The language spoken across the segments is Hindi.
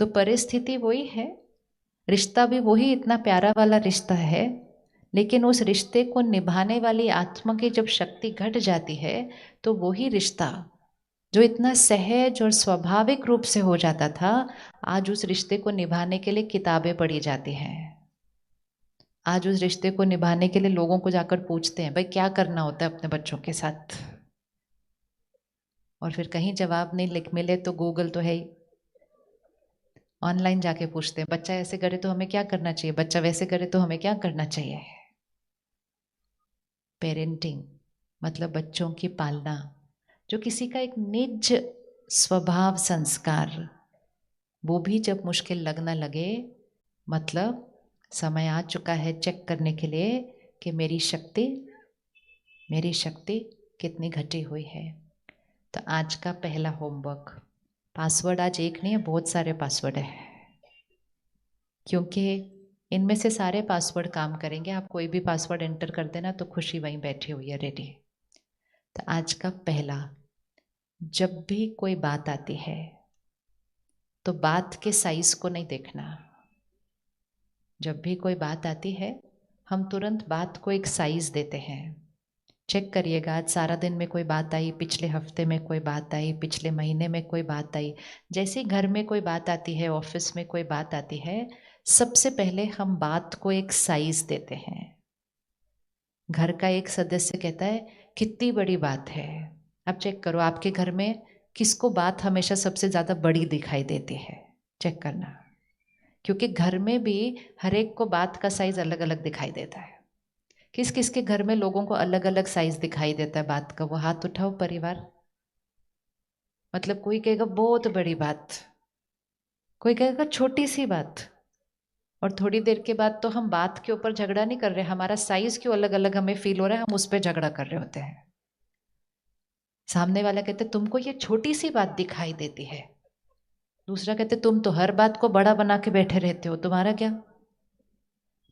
तो परिस्थिति वही है, रिश्ता भी वही इतना प्यारा वाला रिश्ता है, लेकिन उस रिश्ते को निभाने वाली आत्मा की जब शक्ति घट जाती है तो वही रिश्ता जो इतना सहज और स्वाभाविक रूप से हो जाता था, आज उस रिश्ते को निभाने के लिए किताबें पढ़ी जाती हैं। आज उस रिश्ते को निभाने के लिए लोगों को जाकर पूछते हैं भाई क्या करना होता है अपने बच्चों के साथ, और फिर कहीं जवाब नहीं लिख मिले तो गूगल तो है ही, ऑनलाइन जाके पूछते हैं बच्चा ऐसे करे तो हमें क्या करना चाहिए, बच्चा वैसे करे तो हमें क्या करना चाहिए। पेरेंटिंग मतलब बच्चों की पालना, जो किसी का एक निज स्वभाव संस्कार, वो भी जब मुश्किल लगना लगे, मतलब समय आ चुका है चेक करने के लिए कि मेरी शक्ति कितनी घटी हुई है। तो आज का पहला होमवर्क, पासवर्ड आज एक नहीं है, बहुत सारे पासवर्ड है, क्योंकि इनमें से सारे पासवर्ड काम करेंगे। आप कोई भी पासवर्ड एंटर कर देना तो खुशी वहीं बैठी हुई है रेडी। तो आज का पहला, जब भी कोई बात आती है तो बात के साइज को नहीं देखना। जब भी कोई बात आती है हम तुरंत बात को एक साइज देते हैं। चेक करिएगा, आज सारा दिन में कोई बात आई, पिछले हफ्ते में कोई बात आई, पिछले महीने में कोई बात आई, जैसे घर में कोई बात आती है, ऑफिस में कोई बात आती है, सबसे पहले हम बात को एक साइज देते हैं। घर का एक सदस्य कहता है कितनी बड़ी बात है। अब चेक करो आपके घर में किसको बात हमेशा सबसे ज़्यादा बड़ी दिखाई देती है, चेक करना, क्योंकि घर में भी हर एक को बात का साइज अलग अलग दिखाई देता है। किस किस के घर में लोगों को अलग अलग साइज दिखाई देता है बात का, वो हाथ उठाओ परिवार। मतलब कोई कहेगा बहुत बड़ी बात, कोई कहेगा छोटी सी बात, और थोड़ी देर के बाद तो हम बात के ऊपर झगड़ा नहीं कर रहे, हमारा साइज क्यों अलग अलग हमें फील हो रहा है, हम उस पर झगड़ा कर रहे होते हैं। सामने वाला कहते तुमको ये छोटी सी बात दिखाई देती है, दूसरा कहते तुम तो हर बात को बड़ा बना के बैठे रहते हो, तुम्हारा क्या।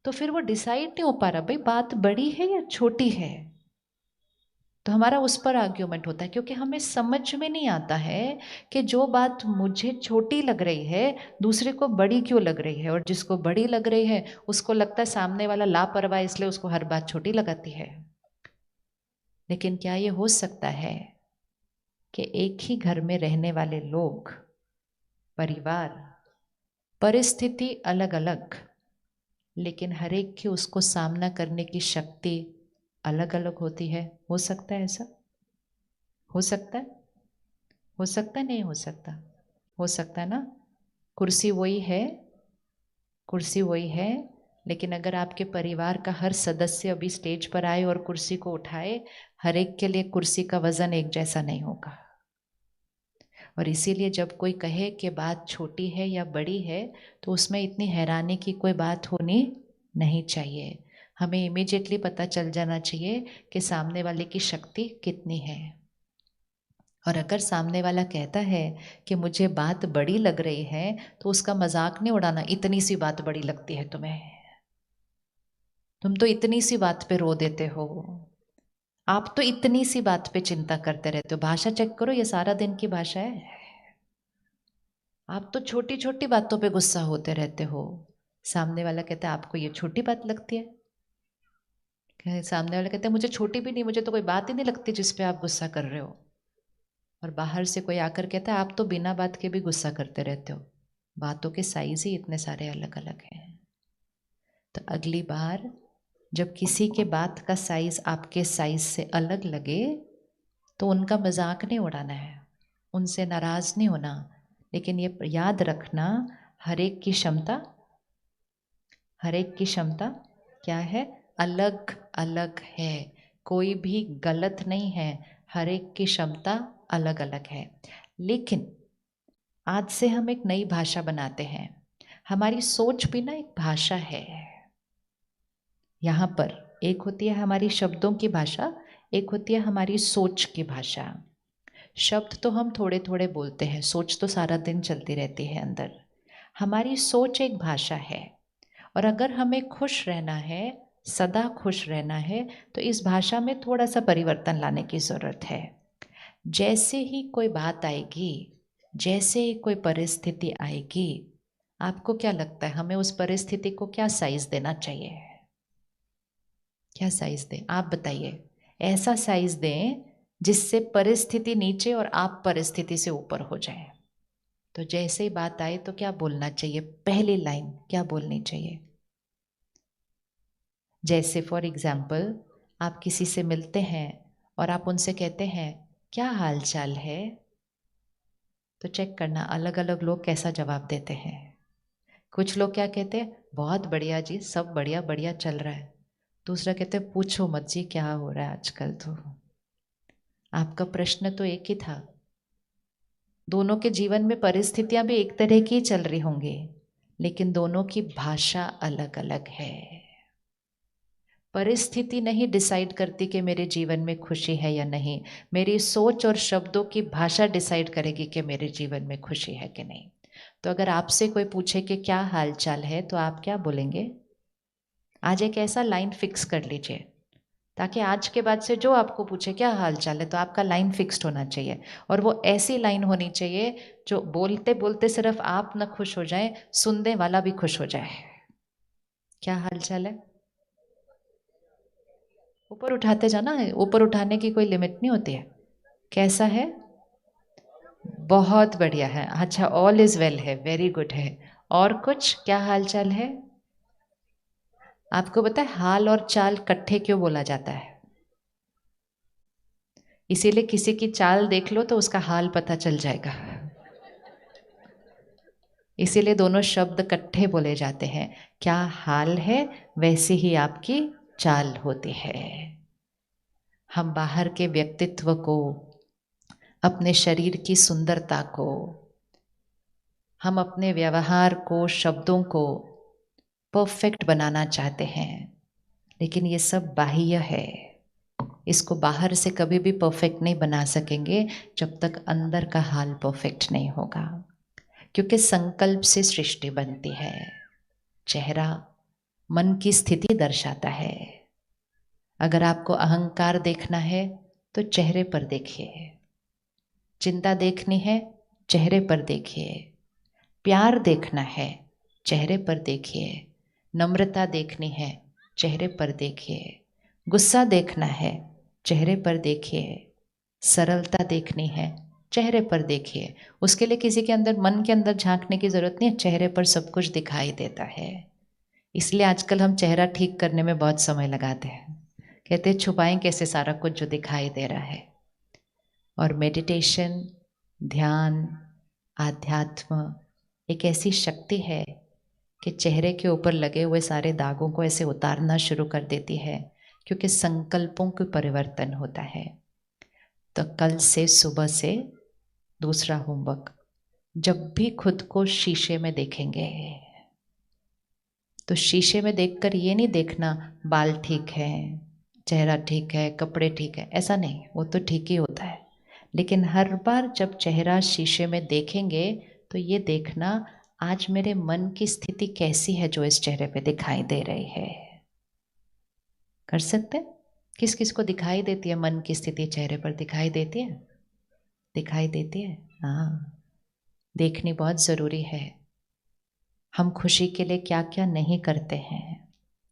तो फिर वो डिसाइड नहीं हो पा रहा भाई बात बड़ी है या छोटी है, तो हमारा उस पर आर्ग्यूमेंट होता है, क्योंकि हमें समझ में नहीं आता है कि जो बात मुझे छोटी लग रही है दूसरे को बड़ी क्यों लग रही है, और जिसको बड़ी लग रही है उसको लगता है सामने वाला लापरवाह इसलिए उसको हर बात छोटी लगाती है। लेकिन क्या ये हो सकता है कि एक ही घर में रहने वाले लोग, परिवार, परिस्थिति अलग अलग, लेकिन हर एक की उसको सामना करने की शक्ति अलग अलग होती है। हो सकता है ऐसा? हो सकता है? हो सकता है? नहीं हो सकता? हो सकता है ना। कुर्सी वही है, कुर्सी वही है, लेकिन अगर आपके परिवार का हर सदस्य अभी स्टेज पर आए और कुर्सी को उठाए, हर एक के लिए कुर्सी का वजन एक जैसा नहीं होगा। और इसीलिए जब कोई कहे कि बात छोटी है या बड़ी है तो उसमें इतनी हैरानी की कोई बात होनी नहीं चाहिए। हमें इमीडिएटली पता चल जाना चाहिए कि सामने वाले की शक्ति कितनी है। और अगर सामने वाला कहता है कि मुझे बात बड़ी लग रही है तो उसका मजाक नहीं उड़ाना, इतनी सी बात बड़ी लगती है तुम्हें, तुम तो इतनी सी बात पे रो देते हो, आप तो इतनी सी बात पे चिंता करते रहते हो। भाषा चेक करो, ये सारा दिन की भाषा है। आप तो छोटी छोटी बातों पे गुस्सा होते रहते हो। सामने वाला कहता है आपको ये छोटी बात लगती है, सामने वाला कहता है मुझे छोटी भी नहीं, मुझे तो कोई बात ही नहीं लगती जिस पे आप गुस्सा कर रहे हो। और बाहर से कोई आकर कहता है आप तो बिना बात के भी गुस्सा करते रहते हो। बातों के साइज ही इतने सारे अलग अलग हैं। तो अगली बार जब किसी के बात का साइज आपके साइज से अलग लगे तो उनका मजाक नहीं उड़ाना है, उनसे नाराज नहीं होना, लेकिन ये याद रखना हर एक की क्षमता, हर एक की क्षमता क्या है, अलग अलग है। कोई भी गलत नहीं है, हर एक की क्षमता अलग अलग है। लेकिन आज से हम एक नई भाषा बनाते हैं। हमारी सोच भी ना एक भाषा है। यहाँ पर एक होती है हमारी शब्दों की भाषा, एक होती है हमारी सोच की भाषा। शब्द तो हम थोड़े थोड़े बोलते हैं, सोच तो सारा दिन चलती रहती है अंदर। हमारी सोच एक भाषा है, और अगर हमें खुश रहना है, सदा खुश रहना है, तो इस भाषा में थोड़ा सा परिवर्तन लाने की ज़रूरत है। जैसे ही कोई बात आएगी, जैसे ही कोई परिस्थिति आएगी, आपको क्या लगता है हमें उस परिस्थिति को क्या साइज देना चाहिए? क्या साइज दें आप बताइए। ऐसा साइज दें जिससे परिस्थिति नीचे और आप परिस्थिति से ऊपर हो जाए। तो जैसे ही बात आए तो क्या बोलना चाहिए? पहली लाइन क्या बोलनी चाहिए? जैसे फॉर एग्जाम्पल आप किसी से मिलते हैं और आप उनसे कहते हैं क्या हाल चाल है, तो चेक करना अलग अलग लोग कैसा जवाब देते हैं। कुछ लोग क्या कहते हैं? बहुत बढ़िया जी, सब बढ़िया बढ़िया चल रहा है। दूसरा कहते हैं पूछो मत जी, क्या हो रहा है आजकल। तो आपका प्रश्न तो एक ही था। दोनों के जीवन में परिस्थितियां भी एक तरह की चल रही होंगी, लेकिन दोनों की भाषा अलग अलग है। परिस्थिति नहीं डिसाइड करती कि मेरे जीवन में खुशी है या नहीं, मेरी सोच और शब्दों की भाषा डिसाइड करेगी कि मेरे जीवन में खुशी है कि नहीं। तो अगर आपसे कोई पूछे कि क्या हाल चाल है, तो आप क्या बोलेंगे? आज एक ऐसा लाइन फिक्स कर लीजिए ताकि आज के बाद से जो आपको पूछे क्या हाल चाल है, तो आपका लाइन फिक्स्ड होना चाहिए। और वो ऐसी लाइन होनी चाहिए जो बोलते बोलते सिर्फ आप ना खुश हो जाए, सुनने वाला भी खुश हो जाए। क्या हाल चाल है? ऊपर उठाते जाना है, ऊपर उठाने की कोई लिमिट नहीं होती है। कैसा है? बहुत बढ़िया है। अच्छा, ऑल इज वेल है, वेरी गुड है। और कुछ क्या हाल चाल है? आपको पता है हाल और चाल इकट्ठे क्यों बोला जाता है? इसीलिए किसी की चाल देख लो तो उसका हाल पता चल जाएगा। इसीलिए दोनों शब्द इकट्ठे बोले जाते हैं। क्या हाल है वैसी ही आपकी चाल होती है। हम बाहर के व्यक्तित्व को, अपने शरीर की सुंदरता को, हम अपने व्यवहार को, शब्दों को परफेक्ट बनाना चाहते हैं, लेकिन ये सब बाह्य है। इसको बाहर से कभी भी परफेक्ट नहीं बना सकेंगे जब तक अंदर का हाल परफेक्ट नहीं होगा। क्योंकि संकल्प से सृष्टि बनती है। चेहरा मन की स्थिति दर्शाता है। अगर आपको अहंकार देखना है तो चेहरे पर देखिए, चिंता देखनी है चेहरे पर देखिए, प्यार देखना है चेहरे पर देखिए, नम्रता देखनी है चेहरे पर देखिए, गुस्सा देखना है चेहरे पर देखिए, सरलता देखनी है चेहरे पर देखिए। उसके लिए किसी के अंदर, मन के अंदर झांकने की जरूरत नहीं है, चेहरे पर सब कुछ दिखाई देता है। इसलिए आजकल हम चेहरा ठीक करने में बहुत समय लगाते हैं, कहते हैं छुपाएं कैसे सारा कुछ जो दिखाई दे रहा है। और मेडिटेशन, ध्यान, आध्यात्म एक ऐसी शक्ति है कि चेहरे के ऊपर लगे हुए सारे दागों को ऐसे उतारना शुरू कर देती है, क्योंकि संकल्पों का परिवर्तन होता है। तो कल से सुबह से दूसरा होमवर्क, जब भी खुद को शीशे में देखेंगे तो शीशे में देखकर ये नहीं देखना बाल ठीक है, चेहरा ठीक है, कपड़े ठीक है, ऐसा नहीं, वो तो ठीक ही होता है। लेकिन हर बार जब चेहरा शीशे में देखेंगे तो ये देखना आज मेरे मन की स्थिति कैसी है जो इस चेहरे पे दिखाई दे रही है। कर सकते हैं? किस किस को दिखाई देती है मन की स्थिति चेहरे पर? दिखाई देती है? दिखाई देती है। हाँ, देखनी बहुत ज़रूरी है। हम खुशी के लिए क्या क्या नहीं करते हैं।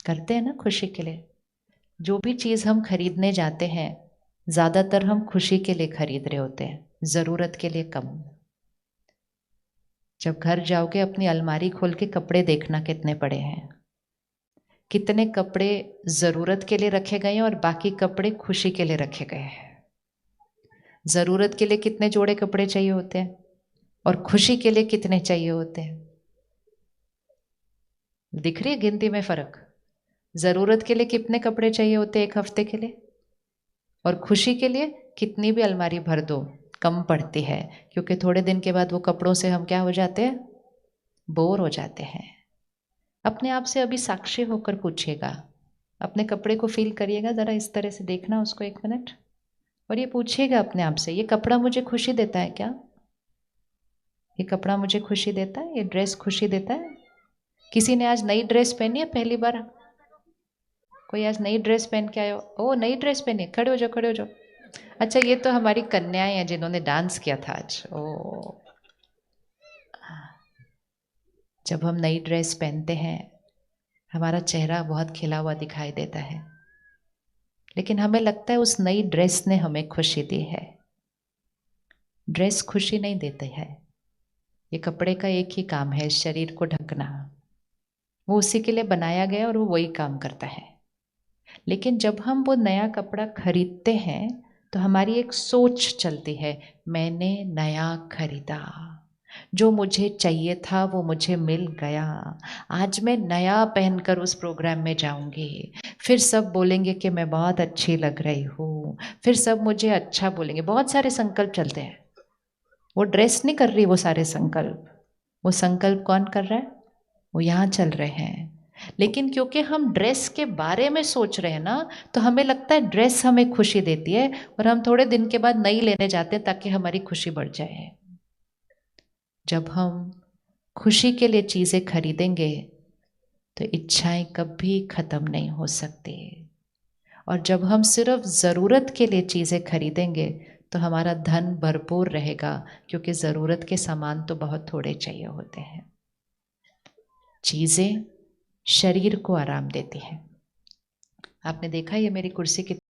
करते हैं ना खुशी के लिए। जो भी चीज़ हम खरीदने जाते हैं ज़्यादातर हम खुशी के लिए खरीद रहे होते हैं, ज़रूरत के लिए कम। जब घर जाओगे अपनी अलमारी खोल के कपड़े देखना कितने पड़े हैं, कितने कपड़े ज़रूरत के लिए रखे गए हैं और बाकी कपड़े खुशी के लिए रखे गए हैं। ज़रूरत के लिए कितने जोड़े कपड़े चाहिए होते हैं और खुशी के लिए कितने चाहिए होते हैं। दिख रही है गिनती में फ़र्क? ज़रूरत के लिए कितने कपड़े चाहिए होते हैं एक हफ्ते के लिए, और खुशी के लिए कितनी भी अलमारी भर दो कम पड़ती है, क्योंकि थोड़े दिन के बाद वो कपड़ों से हम क्या हो जाते हैं? बोर हो जाते हैं। अपने आप से अभी साक्षी होकर पूछिएगा, अपने कपड़े को फील करिएगा, ज़रा इस तरह से देखना उसको 1 मिनट, और ये पूछिएगा अपने आप से, ये कपड़ा मुझे खुशी देता है क्या? ये कपड़ा मुझे खुशी देता है? ये ड्रेस खुशी देता है? किसी ने आज नई ड्रेस पहनी है पहली बार? कोई आज नई ड्रेस पहन के आयो? ओ नई ड्रेस पहनी, खड़े हो जाओ, खड़े हो जाओ। अच्छा, ये तो हमारी कन्याएं हैं जिन्होंने डांस किया था आज। ओ जब हम नई ड्रेस पहनते हैं हमारा चेहरा बहुत खिला हुआ दिखाई देता है, लेकिन हमें लगता है उस नई ड्रेस ने हमें खुशी दी है। ड्रेस खुशी नहीं देती है। ये कपड़े का एक ही काम है, शरीर को ढकना। वो उसी के लिए बनाया गया और वो वही काम करता है। लेकिन जब हम वो नया कपड़ा खरीदते हैं तो हमारी एक सोच चलती है, मैंने नया खरीदा, जो मुझे चाहिए था वो मुझे मिल गया, आज मैं नया पहनकर उस प्रोग्राम में जाऊंगी, फिर सब बोलेंगे कि मैं बहुत अच्छी लग रही हूँ, फिर सब मुझे अच्छा बोलेंगे। बहुत सारे संकल्प चलते हैं। वो ड्रेस नहीं कर रही वो सारे संकल्प, वो संकल्प कौन कर रहा है? वो यहाँ चल रहे हैं। लेकिन क्योंकि हम ड्रेस के बारे में सोच रहे हैं ना, तो हमें लगता है ड्रेस हमें खुशी देती है और हम थोड़े दिन के बाद नई लेने जाते हैं ताकि हमारी खुशी बढ़ जाए। जब हम खुशी के लिए चीज़ें खरीदेंगे तो इच्छाएं कभी खत्म नहीं हो सकती। और जब हम सिर्फ ज़रूरत के लिए चीज़ें खरीदेंगे तो हमारा धन भरपूर रहेगा, क्योंकि ज़रूरत के सामान तो बहुत थोड़े चाहिए होते हैं। चीज़ें शरीर को आराम देती हैं। आपने देखा ये मेरी कुर्सी की